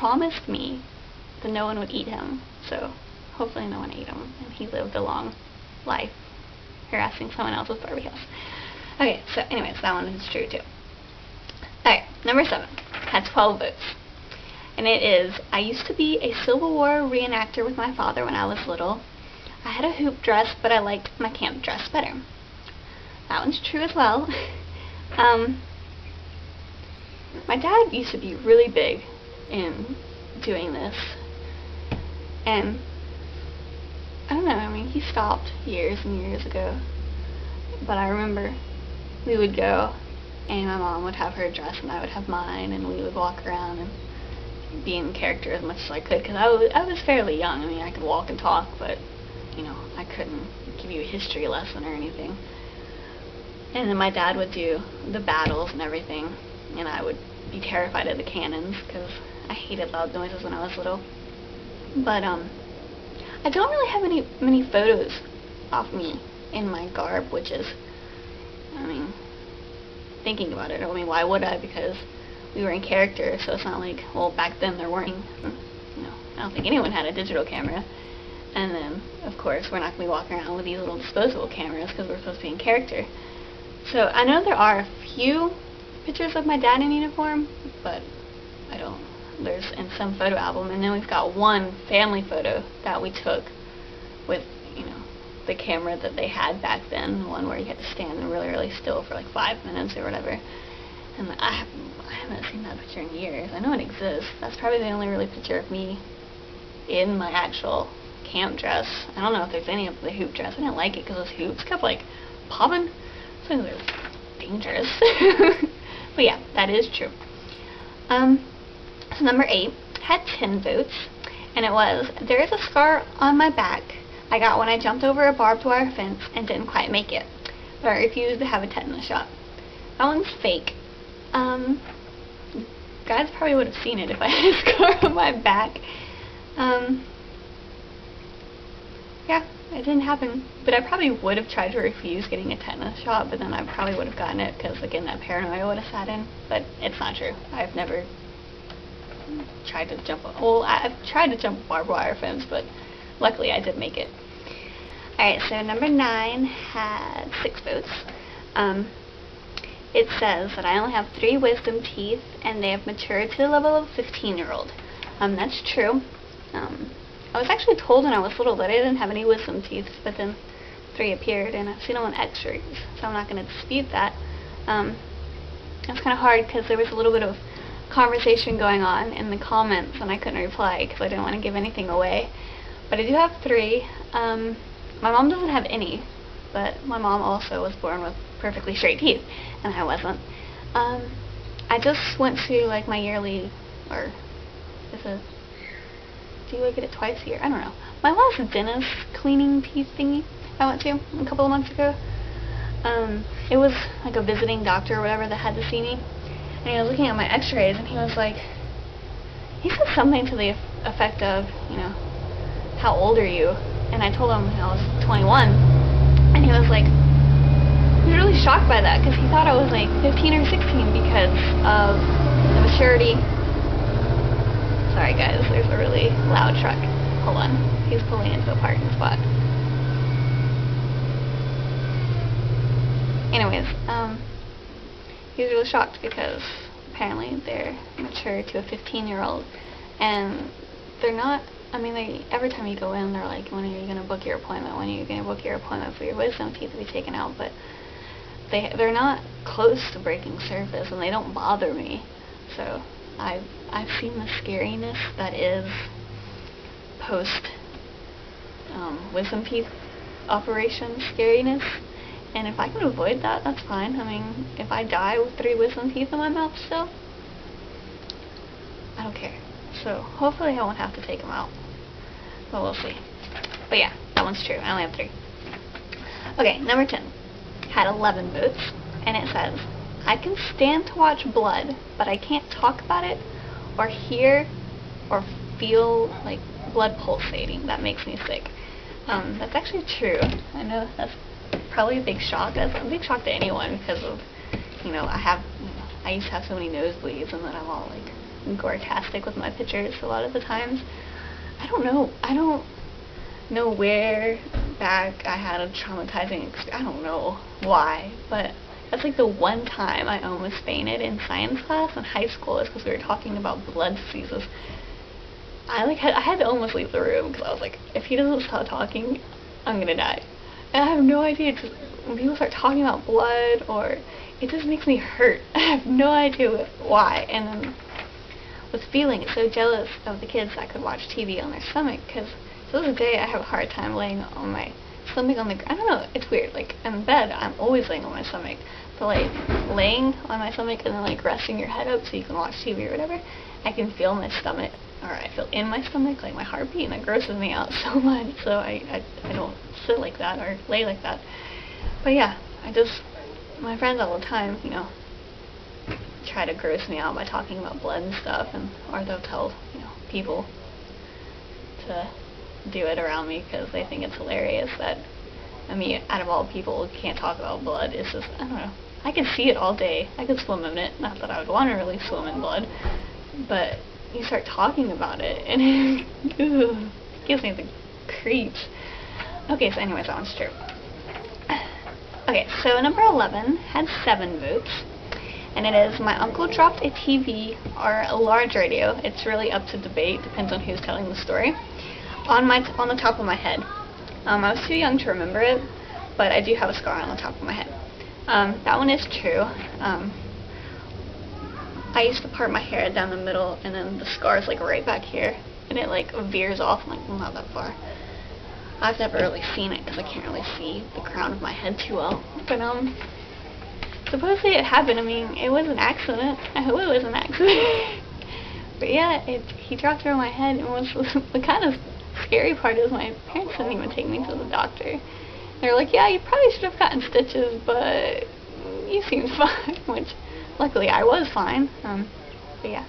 promised me that no one would eat him, so hopefully no one ate him, and he lived a long life harassing someone else's Barbie house. Okay, so anyways, that one is true too. Alright, number 7. Had 12 votes. And it is, I used to be a Civil War reenactor with my father when I was little. I had a hoop dress, but I liked my camp dress better. That one's true as well. My dad used to be really big in doing this. And I don't know, I mean, he stopped years and years ago. But I remember we would go, and my mom would have her dress, and I would have mine, and we would walk around and be in character as much as I could, because I was fairly young. I mean, I could walk and talk, but, you know, I couldn't give you a history lesson or anything. And then my dad would do the battles and everything, and I would be terrified of the cannons, because I hated loud noises when I was little. But, I don't really have many photos of me in my garb, which is, I mean, thinking about it, I mean, why would I? Because we were in character, so it's not like, well, back then there weren't, you know, I don't think anyone had a digital camera. And then, of course, we're not going to be walking around with these little disposable cameras because we're supposed to be in character. So I know there are a few pictures of my dad in uniform, but I don't, there's in some photo album. And then we've got one family photo that we took with, you know, the camera that they had back then, the one where you had to stand really, really still for like 5 minutes or whatever. And I haven't seen that picture in years. I know it exists. That's probably the only really picture of me in my actual camp dress. I don't know if there's any of the hoop dress. I didn't like it because those hoops kept like popping. So they were dangerous. But yeah, that is true. So number 8 had 10 votes, and it was, there is a scar on my back I got when I jumped over a barbed wire fence and didn't quite make it, but I refused to have a tetanus shot. That one's fake. Guys probably would have seen it if I had a scar on my back. Yeah, it didn't happen, but I probably would have tried to refuse getting a tetanus shot, but then I probably would have gotten it because, again, that paranoia would have sat in. But it's not true. I've never tried to jump, well, I've tried to jump a barbed wire fence, but luckily I did make it. Alright, so number 9 had 6 votes. It says that I only have 3 wisdom teeth, and they have matured to the level of a 15-year-old. That's true. I was actually told when I was little that I didn't have any wisdom teeth, but then 3 appeared, and I've seen them on x-rays, so I'm not going to dispute that. It's kind of hard because there was a little bit of conversation going on in the comments, and I couldn't reply because I didn't want to give anything away. But I do have 3. My mom doesn't have any, but my mom also was born with perfectly straight teeth, and I wasn't. I just went to like my yearly, or do I get it twice a year? I don't know. My last dentist cleaning teeth thingy I went to a couple of months ago. It was like a visiting doctor or whatever that had to see me, and he was looking at my x-rays, and he was like, he said something to the effect of, you know, how old are you? And I told him I was 21, and he was like, he was really shocked by that because he thought I was like 15 or 16 because of the maturity. Sorry guys, there's a really loud truck. Hold on, he's pulling into a parking spot. Anyways, he was really shocked because apparently they're mature to a 15-year-old, and they're not, I mean, every time you go in, they're like, when are you going to book your appointment? When are you going to book your appointment for your wisdom teeth to be taken out? But they're not close to breaking surface, and they don't bother me. So I've seen the scariness that is post wisdom teeth operation scariness, and if I can avoid that, that's fine. I mean, if I die with 3 wisdom teeth in my mouth still, I don't care. So hopefully I won't have to take them out, but we'll see. But yeah, that one's true. I only have 3. Okay, number 10 had 11 votes, and it says, I can stand to watch blood, but I can't talk about it or hear or feel like blood pulsating. That makes me sick. That's actually true. I know that's probably a big shock. That's a big shock to anyone because of, you know, I used to have so many nosebleeds, and then I'm all like gore-tastic with my pictures a lot of the times. I don't know where back I had a traumatizing experience. I don't know why, but that's like the one time I almost fainted in science class in high school. Is because we were talking about blood diseases. I had to almost leave the room because I was like, if he doesn't stop talking, I'm gonna die. And I have no idea, just when people start talking about blood, or it just makes me hurt. I have no idea why. And then was feeling so jealous of the kids that could watch TV on their stomach, because to this day I have a hard time laying on my stomach on the ground. I don't know, it's weird. Like in bed, I'm always laying on my stomach, but like laying on my stomach and then like resting your head up so you can watch TV or whatever, I can feel my stomach, or I feel in my stomach like my heartbeat, and it grosses me out so much. So I don't sit like that or lay like that. But yeah, my friends all the time, you know, try to gross me out by talking about blood and stuff, or they'll tell, you know, people to do it around me because they think it's hilarious that, I mean, out of all people who can't talk about blood, it's just, I don't know, I can see it all day, I could swim in it, not that I would want to really swim in blood, but you start talking about it, and it gives me the creeps. Okay, so anyways, that one's true. Okay, so number 11 had 7 votes, and it is, my uncle dropped a TV or a large radio. It's really up to debate, depends on who's telling the story, on the top of my head. I was too young to remember it, but I do have a scar on the top of my head. That one is true. I used to part my hair down the middle, and then the scar is like right back here, and it like veers off. I'm like, well, not that far. I've never really seen it because I can't really see the crown of my head too well. But supposedly it happened. I mean, it was an accident. I hope it was an accident. But yeah, he dropped it on my head, and the kind of scary part is my parents didn't even take me to the doctor. They're like, yeah, you probably should have gotten stitches, but you seemed fine, which luckily I was fine. But yeah,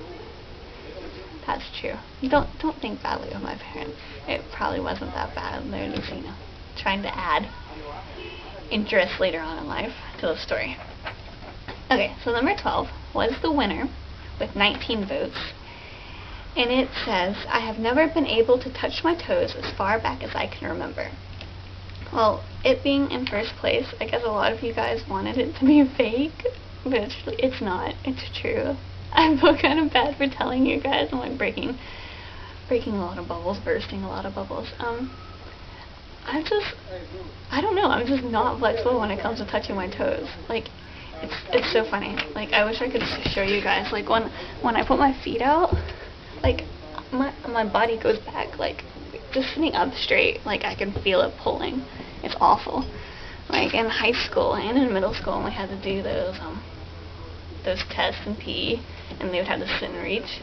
that's true. Don't think badly of my parents. It probably wasn't that bad. They're just, you know, trying to add interest later on in life to the story. Okay, so number 12 was the winner with 19 votes. And it says, I have never been able to touch my toes as far back as I can remember. Well, it being in first place, I guess a lot of you guys wanted it to be fake, but it's not. It's true. I feel kind of bad for telling you guys. I'm like breaking a lot of bubbles, bursting a lot of bubbles. I don't know, I'm just not flexible when it comes to touching my toes. Like, it's so funny. Like, I wish I could show you guys. Like, when I put my feet out, like, my body goes back, like, just sitting up straight, like, I can feel it pulling. It's awful. Like, in high school and in middle school, we had to do those tests in PE, and they would have to sit and reach.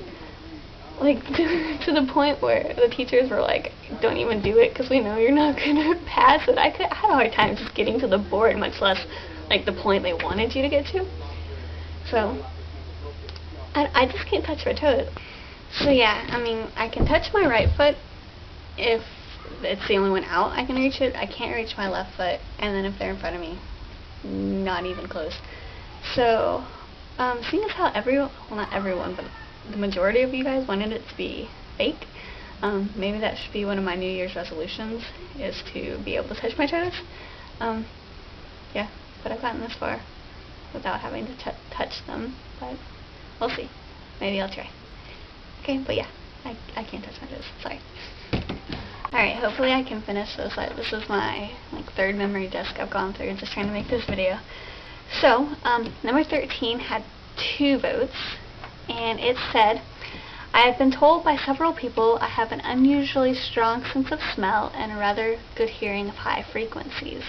Like, to the point where the teachers were like, don't even do it, because we know you're not going to pass it. I had a hard time just getting to the board, much less, like, the point they wanted you to get to. So, I just can't touch my toes. So yeah, I mean, I can touch my right foot if it's the only one out. I can reach it. I can't reach my left foot, and then if they're in front of me, not even close. So, seeing as how everyone, well, not everyone, but the majority of you guys wanted it to be fake, maybe that should be one of my New Year's resolutions, is to be able to touch my toes. Yeah, but I've gotten this far without having to touch them, but we'll see. Maybe I'll try. Okay, but yeah, I can't touch my toes, sorry. Alright, hopefully I can finish this. This is my, like, 3rd memory disk I've gone through just trying to make this video. So, number 13 had 2 votes, and it said, I have been told by several people I have an unusually strong sense of smell and a rather good hearing of high frequencies.